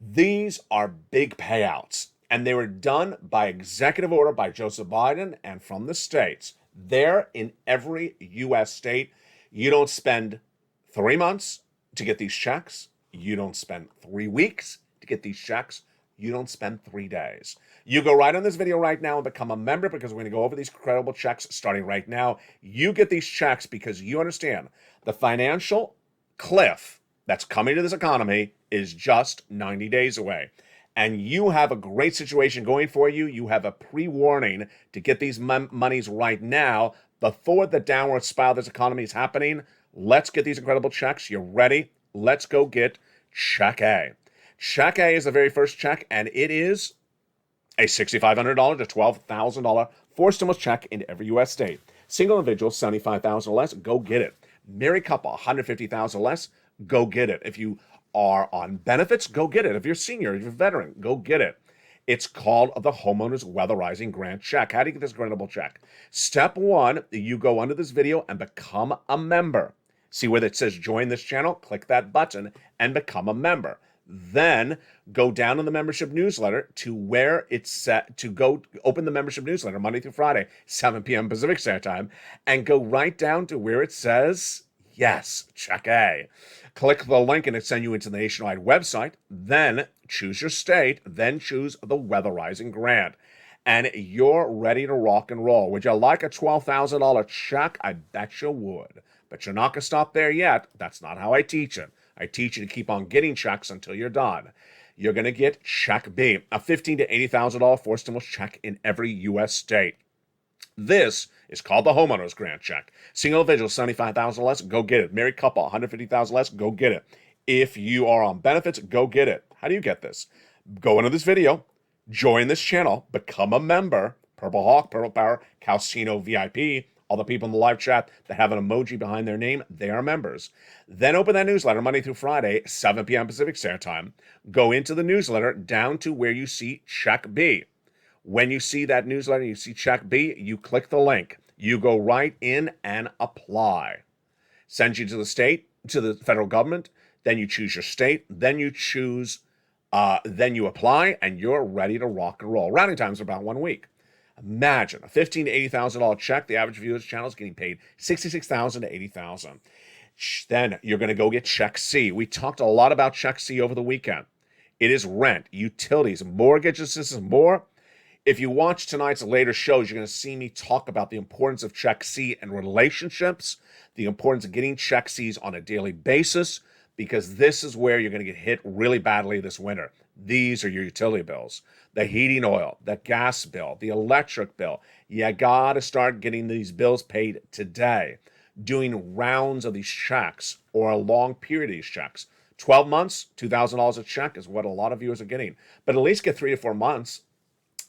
These are big payouts, and they were done by executive order by Joseph Biden and from the states. They're in every U.S. state. You don't spend 3 months to get these checks. You don't spend 3 weeks to get these checks. You don't spend 3 days. You go right on this video right now and become a member because we're going to go over these incredible checks starting right now. You get these checks because you understand the financial cliff that's coming to this economy is just 90 days away. And you have a great situation going for you. You have a pre-warning to get these monies right now. before the downward spiral of this economy is happening, let's get these incredible checks. You're ready? Let's go get check A. Check A is the very first check, and it is a $6,500 to $12,000 forced stimulus check in every U.S. state. Single individual, $75,000 or less, go get it. Married couple, $150,000 or less, go get it. If you are on benefits, go get it. If you're senior, if you're veteran, go get it. It's called the Homeowners Weatherizing Grant Check. How do you get this incredible check? Step one, you go under this video and become a member. See where it says join this channel? Click that button and become a member. Then go down in the membership newsletter to where it's set to go open the membership newsletter Monday through Friday, 7 p.m. Pacific Standard Time, and go right down to where it says, yes, check A. Click the link and it sends you into the nationwide website. Then choose your state, then choose the Weatherizing Grant. And you're ready to rock and roll. Would you like a $12,000 check? I bet you would. But you're not going to stop there yet. That's not how I teach it. I teach you to keep on getting checks until you're done. You're going to get check B, a $15,000 to $80,000 forced stimulus check in every U.S. state. This is called the Homeowners Grant Check. Single individual, $75,000 less, go get it. Married couple, $150,000 less, go get it. If you are on benefits, go get it. How do you get this? Go into this video, join this channel, become a member. Purple Hawk, Purple Power, Calcino VIP, all the people in the live chat that have an emoji behind their name, they are members. Then open that newsletter Monday through Friday, 7 p.m. Pacific Standard Time. Go into the newsletter down to where you see check B. When you see that newsletter, you see check B, you click the link. You go right in and apply. Sends you to the state, to the federal government. Then you choose your state. Then you choose, then you apply, and you're ready to rock and roll. Rounding times are about 1 week. Imagine a $15,000 to $80,000 check. The average viewer's channel is getting paid $66,000 to $80,000. Then you're going to go get check C. We talked a lot about check C over the weekend. It is rent, utilities, mortgage assistance, more. If you watch tonight's later shows, you're going to see me talk about the importance of check C and relationships, the importance of getting check Cs on a daily basis, because this is where you're going to get hit really badly this winter. These are your utility bills, the heating oil, the gas bill, the electric bill. You got to start getting these bills paid today, doing rounds of these checks or a long period of these checks. 12 months, $2,000 a check is what a lot of viewers are getting, but at least get 3 to 4 months.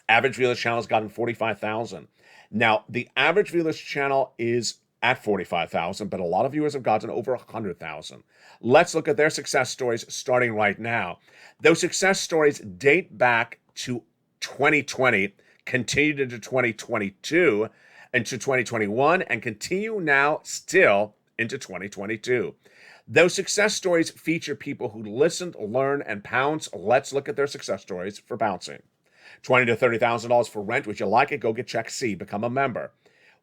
Average viewerless channel has gotten 45,000. Now, the average viewerless channel is at 45,000, but a lot of viewers have gotten over 100,000. Let's look at their success stories starting right now. Those success stories date back to 2020, continued into 2022, into 2021, and continue now still into 2022. Those success stories feature people who listened, learned, and pounced. Let's look at their success stories for bouncing. $20,000 to $30,000 for rent. Would you like it? Go get check C. Become a member.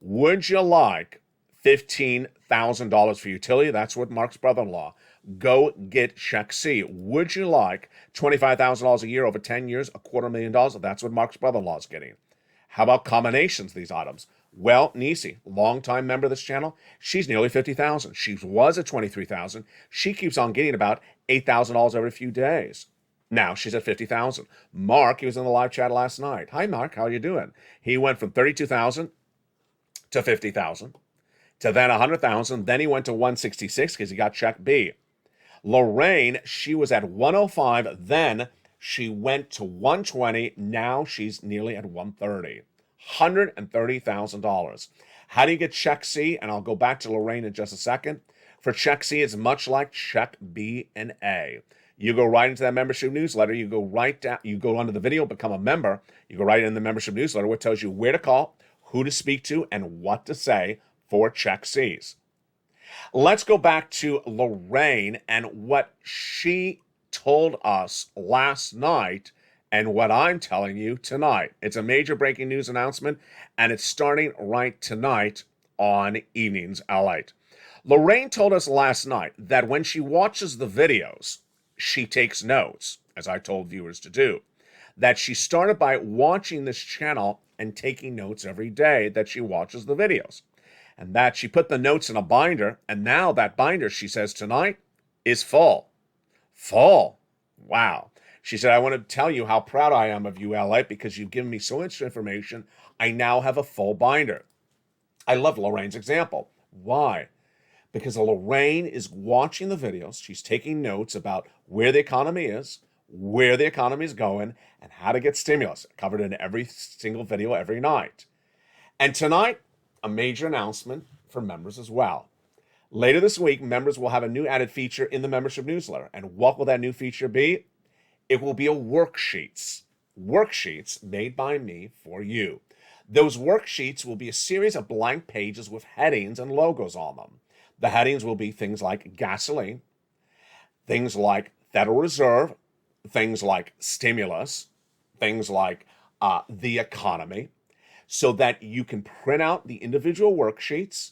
Would you like $15,000 for utility? That's what Mark's brother-in-law. Go get check C. Would you like $25,000 a year over 10 years, $250,000? That's what Mark's brother-in-law is getting. How about combinations of these items? Well, Nisi, longtime member of this channel, she's nearly $50,000. She was at $23,000. She keeps on getting about $8,000 every few days. Now she's at $50,000. Mark, he was in the live chat last night. Hi, Mark. How are you doing? He went from $32,000 to $50,000 to then $100,000. Then he went to $166 because he got check B. Lorraine, she was at $105. Then she went to $120. Now she's nearly at $130. $130,000. How do you get check C? And I'll go back to Lorraine in just a second. For check C, it's much like check B and A. You go right into that membership newsletter. You go right down. You go under the video, become a member. You go right in the membership newsletter, which tells you where to call, who to speak to, and what to say for check Cs. Let's go back to Lorraine and what she told us last night and what I'm telling you tonight. It's a major breaking news announcement, and it's starting right tonight on Evenings Lalate. Lorraine told us last night that when she watches the videos, she takes notes, as I told viewers to do. That she started by watching this channel and taking notes every day that she watches the videos. And that she put the notes in a binder, and now that binder, she says tonight, is full. Full. Wow. She said, I want to tell you how proud I am of you, Lalate, because you've given me so much information. I now have a full binder. I love Lorraine's example. Why? Because Lorraine is watching the videos. She's taking notes about where the economy is, where the economy is going, and how to get stimulus. Covered in every single video every night. And tonight, a major announcement for members as well. Later this week, members will have a new added feature in the membership newsletter. And what will that new feature be? It will be a worksheets. Worksheets made by me for you. Those worksheets will be a series of blank pages with headings and logos on them. The headings will be things like gasoline, things like Federal Reserve, things like stimulus, things like the economy, so that you can print out the individual worksheets,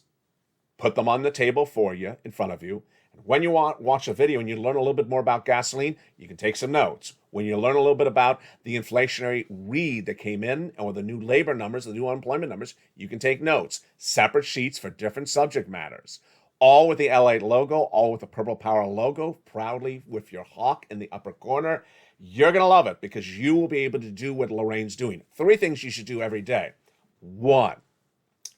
put them on the table for you in front of you. And when you watch a video and you learn a little bit more about gasoline, you can take some notes. When you learn a little bit about the inflationary read that came in, or the new labor numbers, the new unemployment numbers, you can take notes. Separate sheets for different subject matters. All with the Lalate logo, all with the Purple Power logo, proudly with your hawk in the upper corner. You're going to love it because you will be able to do what Lorraine's doing. 3 things you should do every day. 1,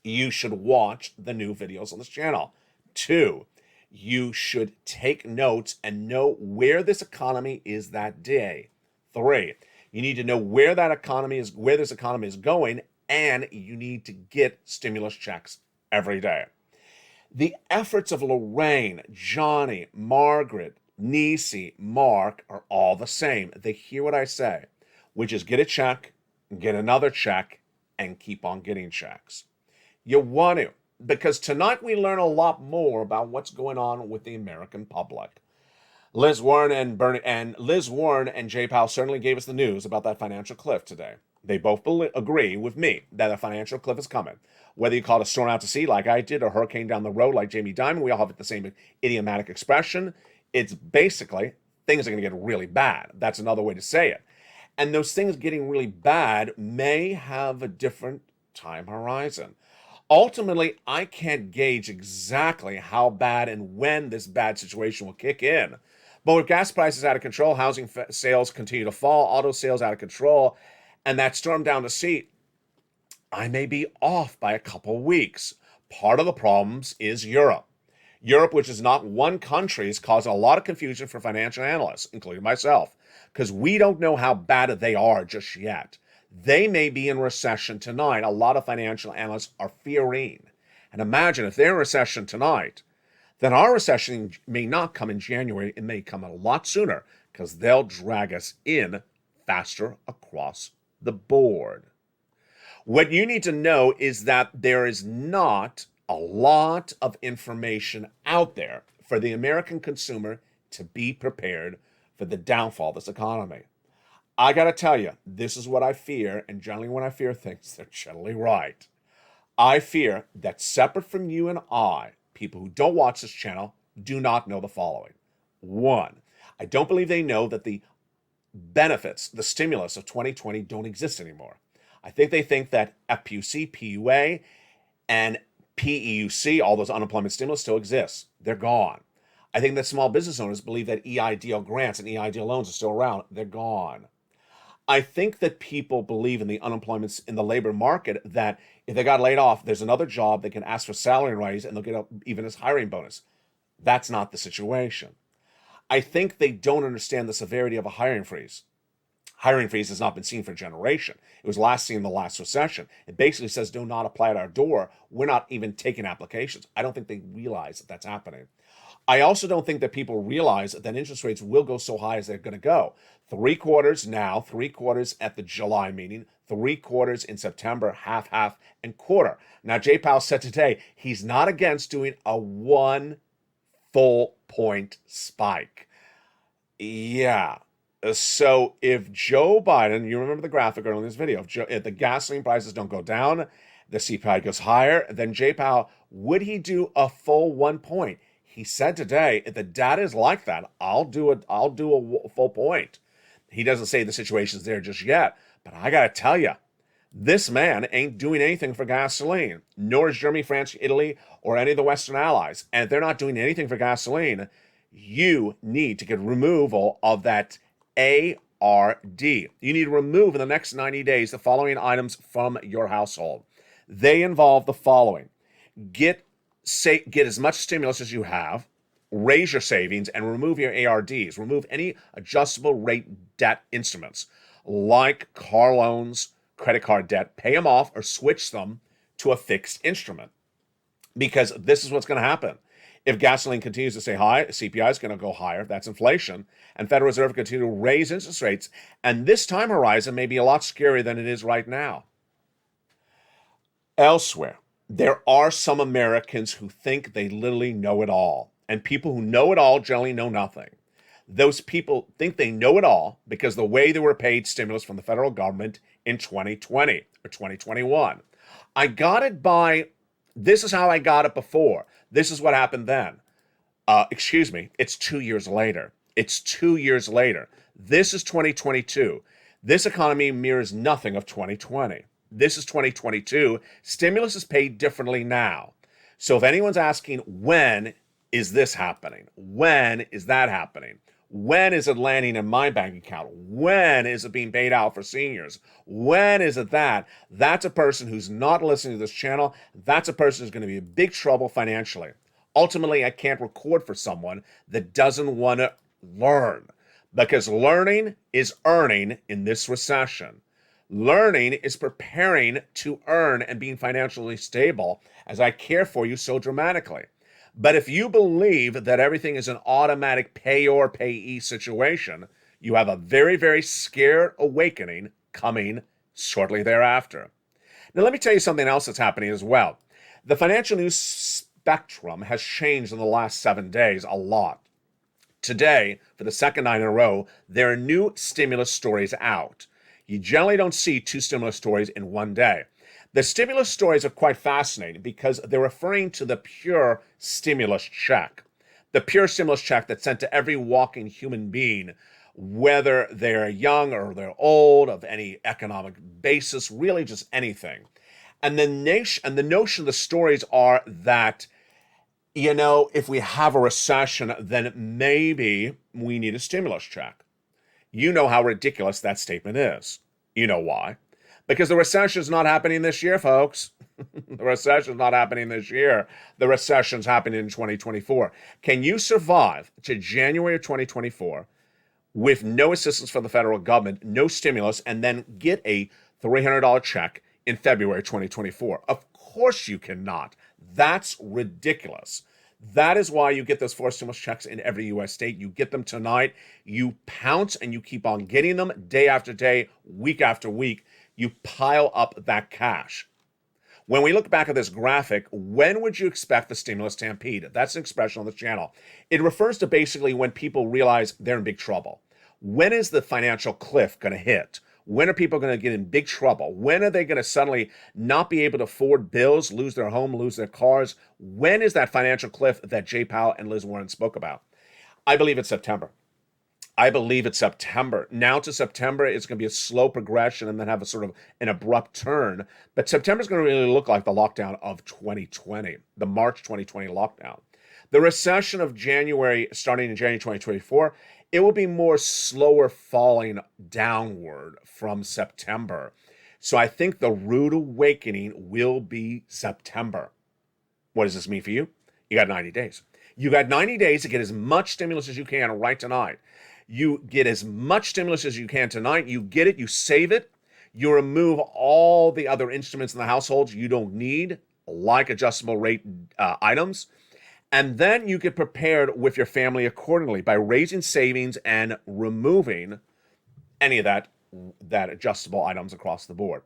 you should watch the new videos on this channel. 2, you should take notes and know where this economy is that day. 3, you need to know where this economy is going, and you need to get stimulus checks every day. The efforts of Lorraine, Johnny, Margaret, Nisi, Mark are all the same. They hear what I say, which is get a check, get another check, and keep on getting checks. You want to, because tonight we learn a lot more about what's going on with the American public. Liz Warren and Jay Powell certainly gave us the news about that financial cliff today. They both agree with me that a financial cliff is coming. Whether you call it a storm out to sea like I did, or hurricane down the road like Jamie Dimon, we all have the same idiomatic expression. It's basically things are going to get really bad. That's another way to say it. And those things getting really bad may have a different time horizon. Ultimately, I can't gauge exactly how bad and when this bad situation will kick in. But with gas prices out of control, housing sales continue to fall, auto sales out of control, and that storm down the sea, I may be off by a couple weeks. Part of the problems is Europe. Europe, which is not one country, is causing a lot of confusion for financial analysts, including myself, because we don't know how bad they are just yet. They may be in recession tonight. A lot of financial analysts are fearing. And imagine if they're in recession tonight, then our recession may not come in January. It may come a lot sooner because they'll drag us in faster across the board. What you need to know is that there is not a lot of information out there for the American consumer to be prepared for the downfall of this economy. I got to tell you, this is what I fear, and generally when I fear things, they're generally right. I fear that separate from you and I, people who don't watch this channel do not know the following. 1, I don't believe they know that the benefits, the stimulus of 2020 don't exist anymore. I think they think that FPUC, PUA, and PEUC, all those unemployment stimulus still exist. They're gone. I think that small business owners believe that EIDL grants and EIDL loans are still around. They're gone. I think that people believe in the unemployment, in the labor market, that if they got laid off, there's another job, they can ask for salary raise, and they'll get even as hiring bonus. That's not the situation. I think they don't understand the severity of a hiring freeze. Hiring freeze has not been seen for a generation. It was last seen in the last recession. It basically says, do not apply at our door. We're not even taking applications. I don't think they realize that that's happening. I also don't think that people realize that interest rates will go so high as they're going to go. 3 quarters now, 3 quarters at the July meeting, 3 quarters in September, half, and quarter. Now, Jay Powell said today he's not against doing a 1 full point spike. Yeah. So if Joe Biden, you remember the graphic earlier in this video, if the gasoline prices don't go down, the CPI goes higher, then Jay Powell, would he do a full 1 point? He said today, if the data is like that, I'll do a full point. He doesn't say the situation's there just yet, but I gotta tell you, this man ain't doing anything for gasoline, nor is Germany, France, Italy, or any of the Western allies. And if they're not doing anything for gasoline, you need to get removal of that ARD. You need to remove in the next 90 days the following items from your household. They involve the following. get as much stimulus as you have, raise your savings, and remove your ARDs. Remove any adjustable rate debt instruments like car loans, credit card debt. Pay them off or switch them to a fixed instrument, because this is what's going to happen. If gasoline continues to stay high, CPI is going to go higher. That's inflation. And Federal Reserve continue to raise interest rates. And this time horizon may be a lot scarier than it is right now. Elsewhere, there are some Americans who think they literally know it all. And people who know it all generally know nothing. Those people think they know it all because the way they were paid stimulus from the federal government in 2020 or 2021. This is how I got it before. This is what happened then. It's 2 years later. It's 2 years later. This is 2022. This economy mirrors nothing of 2020. This is 2022. Stimulus is paid differently now. So if anyone's asking, when is this happening? When is that happening? When is it landing in my bank account? When is it being paid out for seniors? When is it that? That's a person who's not listening to this channel. That's a person who's going to be in big trouble financially. Ultimately, I can't record for someone that doesn't want to learn, because learning is earning in this recession. Learning is preparing to earn and being financially stable, as I care for you so dramatically. But if you believe that everything is an automatic pay-or-payee situation, you have a very, very scared awakening coming shortly thereafter. Now, let me tell you something else that's happening as well. The financial news spectrum has changed in the last 7 days a lot. Today, for the second night in a row, there are new stimulus stories out. You generally don't see 2 stimulus stories in one day. The stimulus stories are quite fascinating because they're referring to the pure stimulus check. The pure stimulus check that's sent to every walking human being, whether they're young or they're old, of any economic basis, really just anything. And the notion of the stories are that, if we have a recession, then maybe we need a stimulus check. You know how ridiculous that statement is. You know why? Because the recession is not happening this year, folks. The recession is not happening this year. The recession's happening in 2024. Can you survive to January of 2024 with no assistance from the federal government, no stimulus, and then get a $300 check in February 2024? Of course you cannot. That's ridiculous. That is why you get those 4 stimulus checks in every U.S. state. You get them tonight. You pounce and you keep on getting them day after day, week after week. You pile up that cash. When we look back at this graphic, when would you expect the stimulus stampede? That's an expression on the channel. It refers to basically when people realize they're in big trouble. When is the financial cliff going to hit? When are people going to get in big trouble? When are they going to suddenly not be able to afford bills, lose their home, lose their cars? When is that financial cliff that Jay Powell and Liz Warren spoke about? I believe it's September. Now to September, it's going to be a slow progression and then have a sort of an abrupt turn. But September is going to really look like the lockdown of 2020, the March 2020 lockdown. The recession of January, starting in January 2024, it will be more slower falling downward from September. So I think the rude awakening will be September. What does this mean for you? You got 90 days. You got 90 days to get as much stimulus as you can right tonight. You get as much stimulus as you can tonight. You get it. You save it. You remove all the other instruments in the household you don't need, like adjustable rate items. And then you get prepared with your family accordingly by raising savings and removing any of that adjustable items across the board.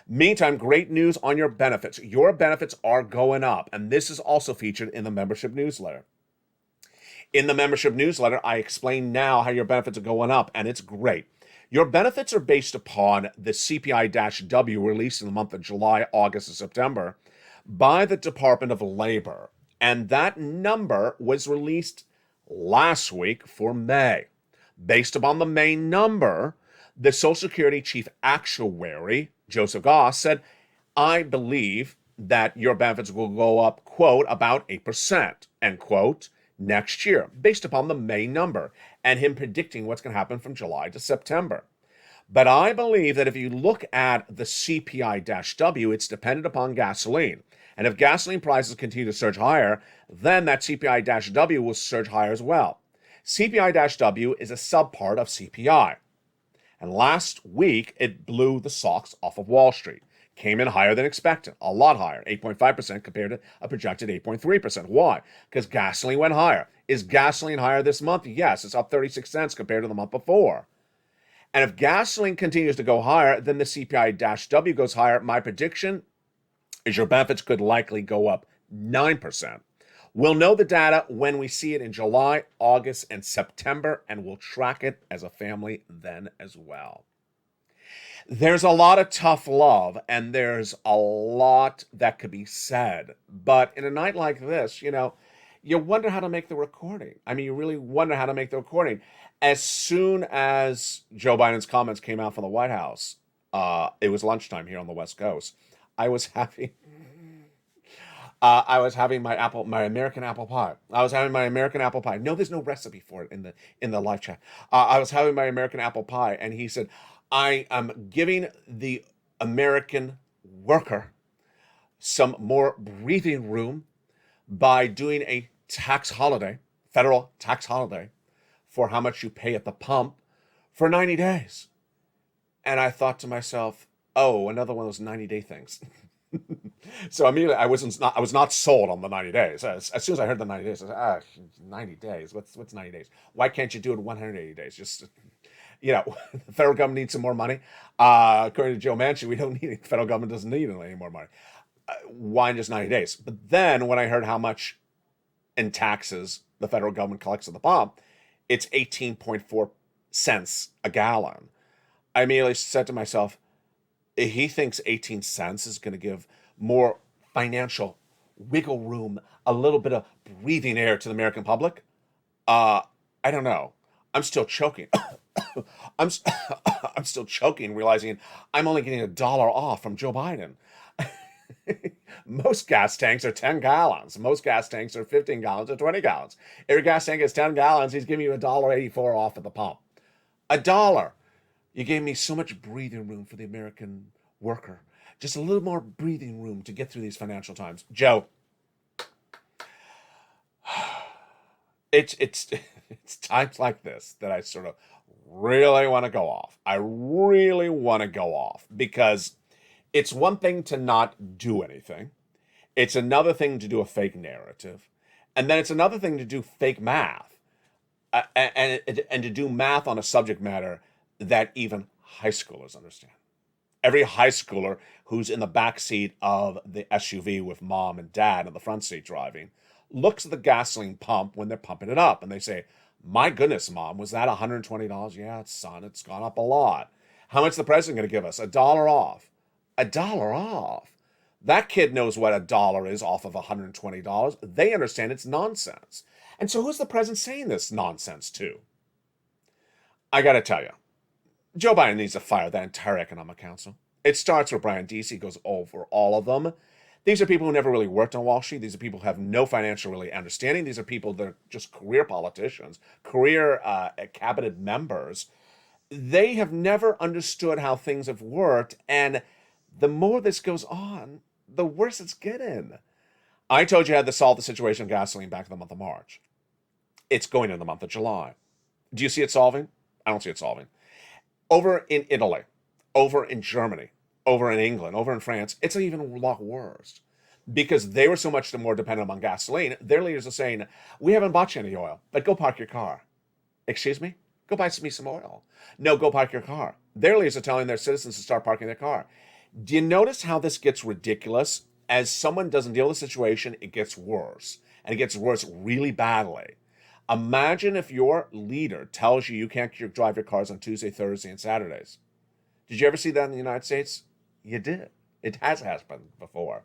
Meantime, great news on your benefits. Your benefits are going up, and this is also featured in the membership newsletter. In the membership newsletter, I explain now how your benefits are going up, and it's great. Your benefits are based upon the CPI-W released in the month of July, August, and September by the Department of Labor. And that number was released last week for May. Based upon the May number, the Social Security Chief Actuary, Joseph Goss, said, I believe that your benefits will go up, quote, about 8%, end quote, next year, based upon the May number, and him predicting what's going to happen from July to September. But I believe that if you look at the CPI-W, it's dependent upon gasoline. And if gasoline prices continue to surge higher, then that CPI-W will surge higher as well. CPI-W is a subpart of CPI. And last week, it blew the socks off of Wall Street. Came in higher than expected, a lot higher, 8.5% compared to a projected 8.3%. Why? Because gasoline went higher. Is gasoline higher this month? Yes, it's up 36 cents compared to the month before. And if gasoline continues to go higher, then the CPI-W goes higher. My prediction is your benefits could likely go up 9%. We'll know the data when we see it in July, August, and September, and we'll track it as a family then as well. There's a lot of tough love, and there's a lot that could be said. But in a night like this, you wonder how to make the recording. I mean, you really wonder how to make the recording. As soon as Joe Biden's comments came out from the White House, it was lunchtime here on the West Coast. I was having my American apple pie. I was having my American apple pie. No, there's no recipe for it in the live chat. I was having my American apple pie, and he said, I am giving the American worker some more breathing room by doing a tax holiday, federal tax holiday, for how much you pay at the pump for 90 days. And I thought to myself, oh, another one of those 90-day things. So immediately I was not sold on the 90 days. As soon as I heard the 90 days, I said, 90 days? What's 90 days? Why can't you do it 180 days? Just, the federal government needs some more money. According to Joe Manchin, we don't need it. The federal government doesn't need any more money. Why just 90 days? But then when I heard how much in taxes the federal government collects at the pump, it's 18.4 cents a gallon. I immediately said to myself, he thinks 18 cents is going to give more financial wiggle room, a little bit of breathing air to the American public. I don't know. I'm still choking. I'm still choking, realizing I'm only getting $1 off from Joe Biden. Most gas tanks are 10 gallons. Most gas tanks are 15 gallons or 20 gallons. If your gas tank is 10 gallons, he's giving you $1.84 off at the pump. $1. You gave me so much breathing room for the American worker. Just a little more breathing room to get through these financial times. Joe, it's times like this that I sort of really want to go off. I really want to go off because it's one thing to not do anything. It's another thing to do a fake narrative. And then it's another thing to do fake math. And to do math on a subject matter that even high schoolers understand. Every high schooler who's in the back seat of the SUV with mom and dad in the front seat driving looks at the gasoline pump when they're pumping it up and they say, my goodness, mom, was that $120? Yeah, son, it's gone up a lot. How much is the president going to give us? $1 off. $1 off. That kid knows what $1 is off of $120. They understand it's nonsense. And so who's the president saying this nonsense to? I got to tell you, Joe Biden needs to fire that entire economic council. It starts with Brian Deese, goes over all of them. These are people who never really worked on Wall Street. These are people who have no financial really understanding. These are people that are just career politicians, career cabinet members. They have never understood how things have worked. And the more this goes on, the worse it's getting. I told you I had to solve the situation of gasoline back in the month of March. It's going in the month of July. Do you see it solving? I don't see it solving. Over in Italy, over in Germany, over in England, over in France, it's even a lot worse. Because they were so much more dependent on gasoline, their leaders are saying, we haven't bought you any oil, but go park your car. Excuse me? Go buy me some oil. No, go park your car. Their leaders are telling their citizens to start parking their car. Do you notice how this gets ridiculous? As someone doesn't deal with the situation, it gets worse. And it gets worse really badly. Imagine if your leader tells you can't drive your cars on Tuesday, Thursday, and Saturdays. Did you ever see that in the United States? You did. It has happened before.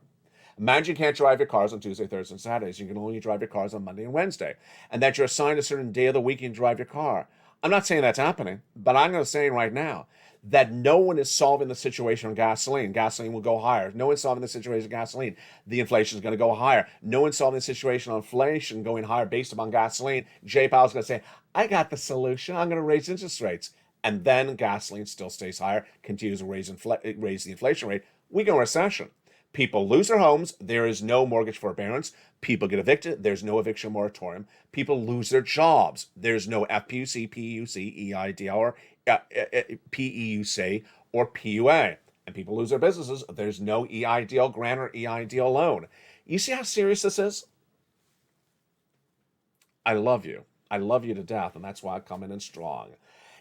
Imagine you can't drive your cars on Tuesday, Thursday, and Saturdays. You can only drive your cars on Monday and Wednesday. And that you're assigned a certain day of the week you can drive your car. I'm not saying that's happening, but I'm going to say right now that no one is solving the situation on gasoline. Gasoline will go higher. No one's solving the situation on gasoline. The inflation is going to go higher. No one's solving the situation on inflation going higher based upon gasoline. Jay Powell's going to say, I got the solution. I'm going to raise interest rates. and then gasoline still stays higher, continues to raise the inflation rate, we go in recession. People lose their homes. There is no mortgage forbearance. People get evicted. There's no eviction moratorium. People lose their jobs. There's no FPUC, PUC, EIDL, or PEUC, or PUA. And people lose their businesses. There's no EIDL grant or EIDL loan. You see how serious this is? I love you. I love you to death, and that's why I come in strong.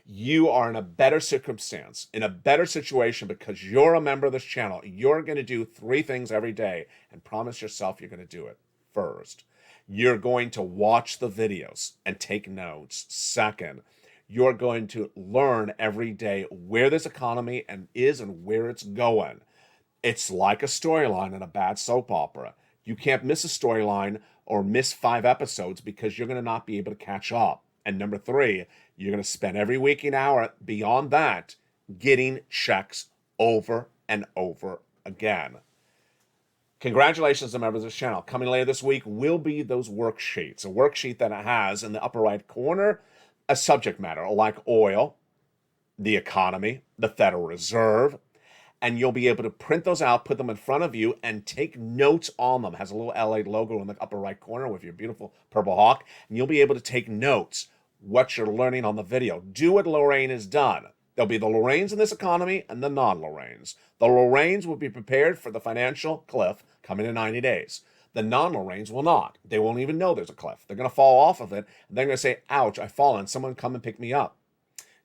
You are in a better circumstance, in a better situation, because you're a member of this channel. You're going to do 3 things every day and promise yourself you're going to do it. First, you're going to watch the videos and take notes. Second, you're going to learn every day where this economy is and where it's going. It's like a storyline in a bad soap opera. You can't miss a storyline or miss 5 episodes because you're going to not be able to catch up. And number 3, you're going to spend every waking hour beyond that getting checks over and over again. Congratulations to members of this channel. Coming later this week will be those worksheets. A worksheet that has in the upper right corner a subject matter like oil, the economy, the Federal Reserve, and you'll be able to print those out, put them in front of you, and take notes on them. It has a little Lalate logo in the upper right corner with your beautiful purple hawk, and you'll be able to take notes what you're learning on the video. Do what Lorraine has done. There'll be the Lorraines in this economy and the non-Lorraines. The Lorraines will be prepared for the financial cliff coming in 90 days. The non-Lorraines will not. They won't even know there's a cliff. They're going to fall off of it, and they're going to say, ouch, I've fallen. Someone come and pick me up.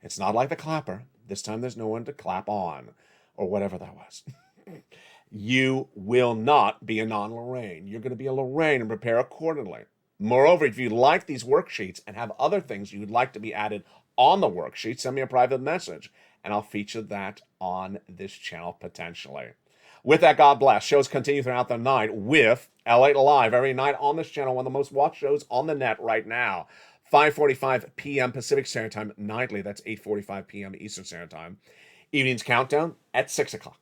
It's not like the clapper. This time there's no one to clap on, or whatever that was. You will not be a non-Lorraine. You're going to be a Lorraine and prepare accordingly. Moreover, if you like these worksheets and have other things you'd like to be added on the worksheet, send me a private message, and I'll feature that on this channel potentially. With that, God bless. Shows continue throughout the night with Lalate Live every night on this channel, one of the most watched shows on the net right now. 5:45 p.m. Pacific Standard Time nightly. That's 8:45 p.m. Eastern Standard Time. Evenings Countdown at 6 o'clock.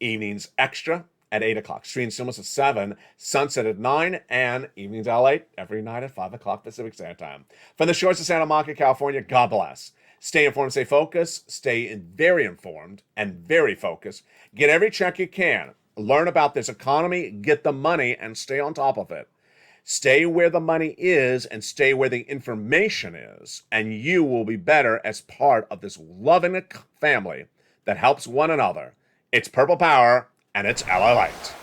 Evenings Extra at 8 o'clock. Stream Cinemas at 7. Sunset at 9. And Evenings Lalate every night at 5 o'clock Pacific Standard Time. From the shores of Santa Monica, California, God bless. Stay informed, stay focused. Stay very informed and very focused. Get every check you can. Learn about this economy. Get the money and stay on top of it. Stay where the money is and stay where the information is, and you will be better as part of this loving family that helps one another. It's Purple Power, and it's Lalate.